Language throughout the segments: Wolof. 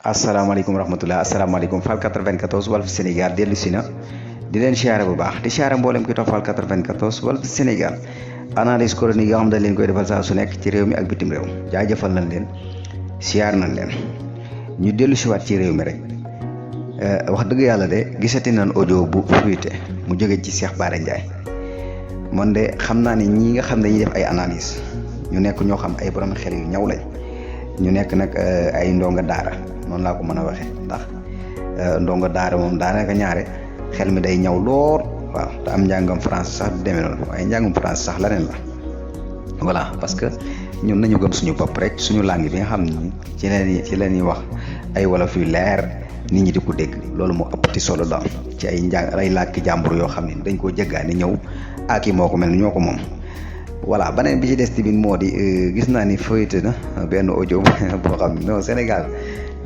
asalaamaaleykum rahmatulah asalaamaaleykum Fall 94 Walf Sénégal dellu si na di leen siyaare bu baax di siyaare mboolem ki topp Fall 94 Walf Sénégal analyse chronique yoo xam dañ leen koy defal saa su nekk ci réew mi ak bitim réew jaajëfal nañ leen siyaar nañ leen ñu dellu si waat ci réew mi rek wax dëgg yàlla de gisati nañ audio bu fuité mu jóge ci Cheikh Bara Ndiaye man de xam naa ne ñii nga xam ne dañuy def ay analyse ñu nekk ñoo xam ay borom xel yu ñaw lañ ñu nekk nag ay ndonga daara noonu laa ko mën a waxee ndax ndonga daara moom daanaka ñaare xel mi day ñaw lool waaw te am njàngam France sax du demee noonu waaye njàngam France sax leneen la voilà parce que ñun nañu gëm suñu bopp rek suñu langue bi nga xam ni ci leen ñuy wax ay wolof yu leer nit ñi di ko dégg loolu moo ëppati solo daal ci ay làkki jàmbur yoo xam ne dañ koo jéggaani ñëw ak yi moo ko mel ni ñoo ko moom. voilà beneen bi ci des tamit moo di gis naa ni feuilleté na benn audio boo xam ne non Sénégal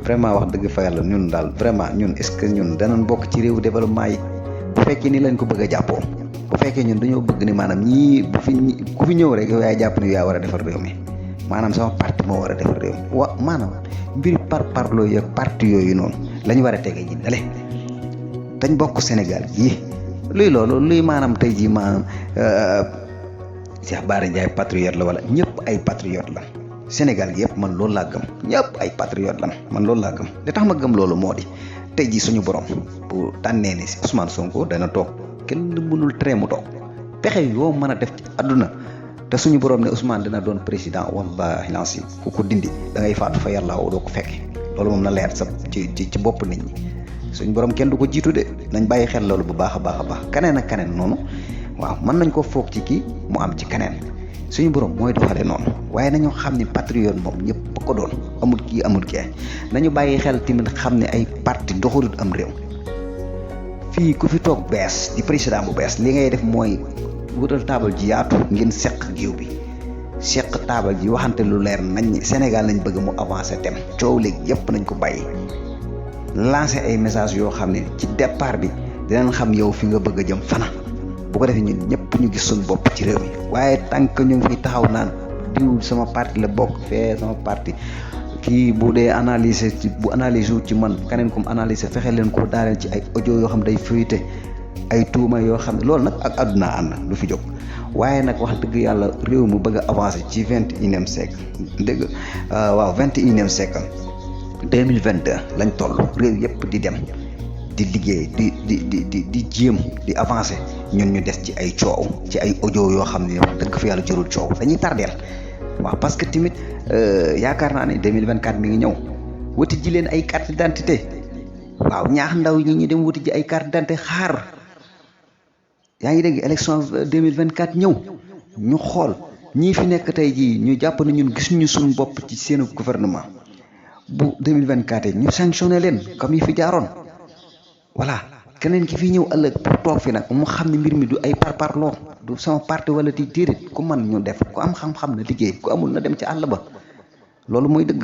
vraiment wax dëgg fa yàlla ñun daal vraiment ñun est-ce que ñun danañ bokk ci réewu développement yi bu fekkee ni lañ ko bëgg a jàppoo bu fekkee ñun dañoo bëgg ni maanaam ñii ku fi ñëw rek yow yaa jàpp ni yaa war a defar réew mi maanaam sama parti moo war a defar réew mi maanaam mbiri parloo yeeg parti yooyu noonu la ñu war a tege ji dale dañ bokk Sénégal yi luy loolu luy maanaam tey jii maanaam Cheikh Bara Ndiaye patriote la wala ñëpp ay patriote la Sénégal gi yëpp man loolu laa gëm ñëpp ay patriote la man loolu laa gëm li tax ma gëm loolu moo di tey jii suñu borom bu tànnee ni si Ousmane Sonko dana toog kenn mënul tere mu toog pexe yoo mën a def ci àdduna te suñu borom ne Ousmane dina doon président wallahi lansi ku ko dindi da ngay faatu fa yàlla doo ko fekke loolu moom na leer sa ci bopp nit ñi suñu borom kenn du ko jiitu de nañ bàyyi xel loolu bu baax a baax a baax keneen ak keneen noonu waaw mën nañ ko foog ci kii mu am ci keneen suñu borom mooy doxale noonu waaye nañu xam ne patriote moom ñëpp ba ko doon amul kii amul kee nañu bàyyi xel tamit xam ne ay parti doxalut am réew fii ku fi toog bees di président bu bees li ngay def mooy wutal taabal ji yaatu ngeen seq géew bi seq taabal ji waxante lu leer nañ Sénégal lañ bëgg mu avancé dem coow léegi yëpp nañ ko bàyyi lancer ay message yoo xam ne ci départ bi dinañ xam yow fi nga bëgg a jëm fana bu ko defee ñun ñëpp ñu gis suñu bopp ci réew mi waaye tant que ñu ngi fiy taxaw naan diw sama parti la bokk fee sama parti kii bu dee analyser ci bu analyser wu ci man keneen comme analyser fexe leen ko daaneel ci ay audio yoo xam day fuité ay tuuma yoo xam ne loolu nag ak àdduna ànd lu fi jóg waaye nag wax dëgg yàlla réew mu bëgg a avancer ci 21e siècle dëgg waaw 21e siècle 2022 lañ toll réew yëpp di dem di liggéey di jéem di avancer ñun ñu des ci ay coow ci ay audio yoo xam ne wax dëgg fa yàlla jërul coow dañuy tardeel waaw parce que tamit yaakaar naa ne 2024 mi ngi ñëw wuti ji leen ay carte d'identité waaw ñaax ndaw ñi ñu dem wuti ji ay carte d'identité xaar yaa ngi dégg élection 2024 ñëw ñu xool ñii fi nekk tey jii ñu jàpp na ñun gis ñu suñu bopp ci seen gouvernement bu 2024 ñu sanctionné leen comme yi fi jaaroon voilà keneen ki fi ñëw ëllëg pour toog fi nag mu xam ne mbir mi du ay parparloo du sama parti wala di déedéet ku man ñu def ku am xam-xam na liggéey ku amul na dem ci àll ba loolu mooy dëgg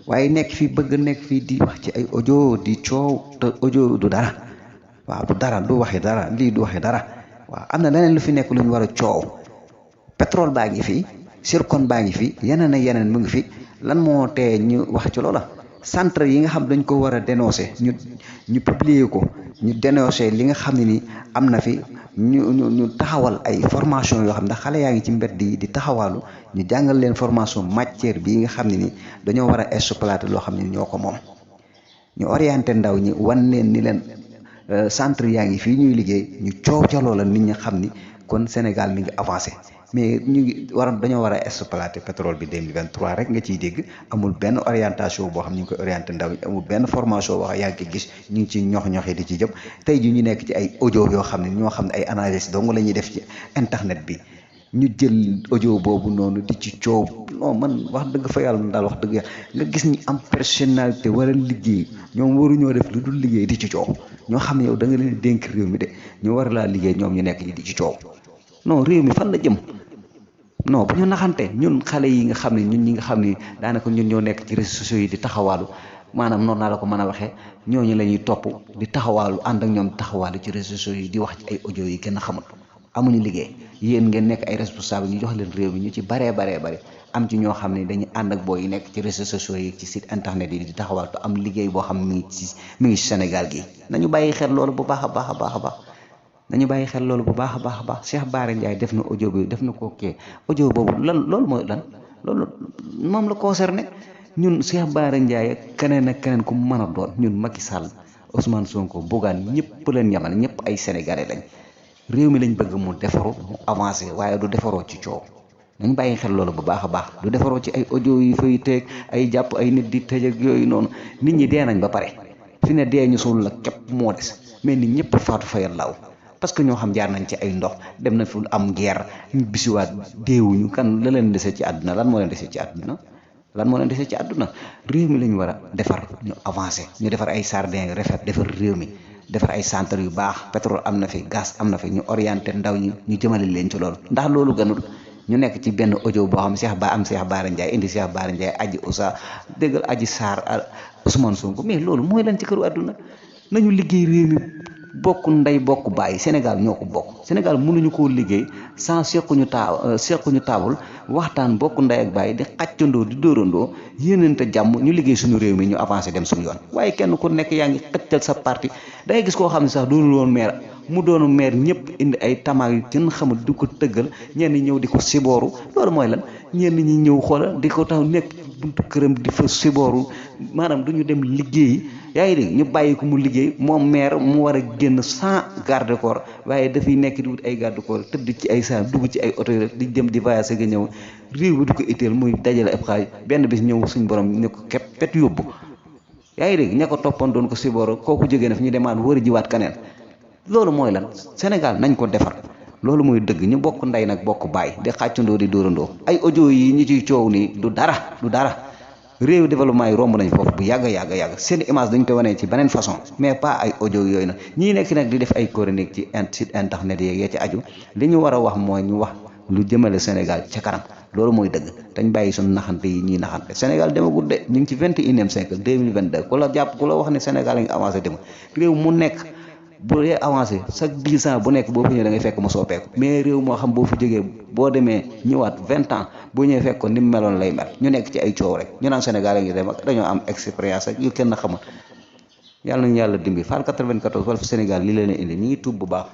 waaye nekk fii bëgg nekk fii di wax ci ay audio di coow te audio du dara waaw du dara du waxi dara lii du waxi dara waaw am na leneen lu fi nekk lu ñu war a coow pétrole baa ngi fi zircon baa ngi fi yeneen ak yeneen mu ngi fi lan moo tee ñu wax ci loola centre yi nga xam dañ ko war a dénoncer ñu publier ko ñu dénoncer li nga xam ne ni am na fi ñu taxawal ay formation yoo xam ne xale yaa ngi ci mbedd di taxawalu ñu jàngal leen formation matière bi nga xam ne ni dañoo war a exploiter loo xam ne ñoo ko moom ñu orienté ndaw ñi wan leen ni leen centre yaa ngi fii ñuy liggéey ñu coow ca loola nit ñi xam ni kon Sénégal mi ngi avancé mais dañoo war a exploiter pétrole bi 2023 rek nga ciy dégg amul benn orientation boo xam ñu ngi koy orienté ndaw ñi amul benn formation boo xam yaa ngi koy gis ñu ngi ci ñox-ñoxi di ci jëm tey ji ñu nekk ci ay audio yoo xam ne ñoo xam ne ay analyse dong la ñuy def ci internet bi ñu jël audio boobu noonu di ci coow non man wax dëgg fa yàlla daal wax dëgg yàlla nga gis ñi am personnalité war a liggéey ñoom waruñoo def lu dul liggéey di ci coow ñoo xam ne yow da nga leen dénk réew mi de ñu war laa liggéey ñoom ñu nekk di ci coow non réew mi fan la jëm non bu ñu naxante ñun xale yi nga xam ne ñun ñi nga xam ne daanaka ñun ñoo nekk ci réseaux sociaux yi di taxawaalu maanaam noonu naa la ko mën a waxee ñooñu la ñuy topp di taxawaalu ànd ak ñoom taxawaalu ci réseaux sociaux yi di wax ci ay audio yi kenn xamul amuñu liggéey yéen ngeen nekk ay responsable ñu jox leen réew mi ñu ci baree am ci ñoo xam ne dañuy ànd ak booy yi nekk ci réseaux sociaux yi ci site internet yi di taxawal te am liggéey boo xam mi ngi ci Sénégal gi nañu bàyyi xel loolu bu baax a baax a baax a baax nañu bàyyi xel loolu bu baax a baax a baax Cheikh Bara Ndiaye def na audio bi def na ko kii audio boobu loolu mooy lan loolu moom la concerné ñun Cheikh Bara Ndiaye ak keneen ku mën a doon ñun Macky Sall Ousmane Sonko Bougane ñëpp leen yamal ñëpp ay sénégalais lañ réew mi lañ bëgg mu defaru mu avancé waaye du defaroo ci coow nañ bàyyi xel loolu bu baax a baax du defaroo ci ay audio yu fay teeg ay jàpp ay nit di tëj ak yooyu noonu nit ñi dee nañ ba pare fi ne dee ñu suul la képp moo des mais nit ñëpp faatu fayal laaw parce que ñoo xam jaar nañ ci ay ndox dem na fi am guerre ñu bisiwaat deewuñu kan la leen dese ci àdduna lan moo leen dese ci àdduna réew mi lañu war a defar ñu avancé ñu defar ay sardin yu rafet defar réew mi defar ay centre yu baax pétrole am na fi gaz am na fi ñu orienté ndaw ñi ñu jëmale leen ci loolu ndax loolu gënul ñu nekk ci benn audio boo xam Cheikh Bara Ndiaye indi Cheikh Bara Ndiaye aji Oussa déggal aji Sarr Ousmane Sonko mais loolu mooy lan ci këru àdduna nañu liggéey réew mi bokk ndey bokk bàyyi Sénégal ñoo ko bokk Sénégal mënuñu koo liggéey sans sequñu taabul waxtaan bokk ndey ak bàyyi di xàccandoo di dóorandoo yéenante jàmm ñu liggéey suñu réew mi ñu avancé dem suñu yoon waaye kenn ku nekk yaa ngi xëccal sa parti dangay gis koo xam ne sax doonul woon maire mu doonu maire ñëpp indi ay tamaak yu kenn xamul di ko tëggal ñenn ñi ñëw di ko sibooru loolu mooy lan ñenn ñi ñëw xoola di ko tax nekk buntu këram di fa sibooru maanaam du ñu dem liggéeyi yaa ngi dégg ñu bàyyi ko mu liggéey moom maire mu war a génn sans garde corps waaye dafay nekk di wut ay garde corps tëdd ci ay saa dugg ci ay oto yi di dem di voyage ga ñëw réew bi du ko itteel muy dajale ab xaalis benn bis ñëw suñ borom ne ko képp pet yóbbu yaa ngi dégg ña ko toppoon doon ko sibooru kooku jógee na fi ñu demaat war a jiwaat kaneen loolu mooy lan Sénégal nañ ko defar loolu mooy dëgg ñu bokk ndey nag bokk baay di xàccandoo di dóorandoo ay audio yi ñi ciy coow nii du dara réew développement yi romb nañ foofu bu yàgg seen image dañ koy wanee ci beneen façon mais pas ay audio yooyu nag ñii nekk nag di def ay chronique ci site internet yeeg ya ci aju li ñu war a wax mooy ñu wax lu jëmale Sénégal ca kanam loolu mooy dëgg dañ bàyyi suñu naxante yi ñuy naxante Sénégal demagul de ñu ngi ci 21e siècle 2022 ku la jàpp ku la wax ne Sénégal a ngi avancé dem réew mu nekk bu dee avancé chaque 10 ans bu nekk boo fi ñëwee da ngay fekk mu soppeeku mais réew moo xam boo fi jógee boo demee ñëwaat 20 ans boo ñëwee fekk ko ni mu meloon lay mel ñu nekk ci ay coow rek ñu naan Sénégal a ngi dem ak dañoo am expérience ak yu kenn xamul yàlla nañu yàlla dimbi Fall 94 Walf Sénégal li leen indi ñu ngi tuub bu baax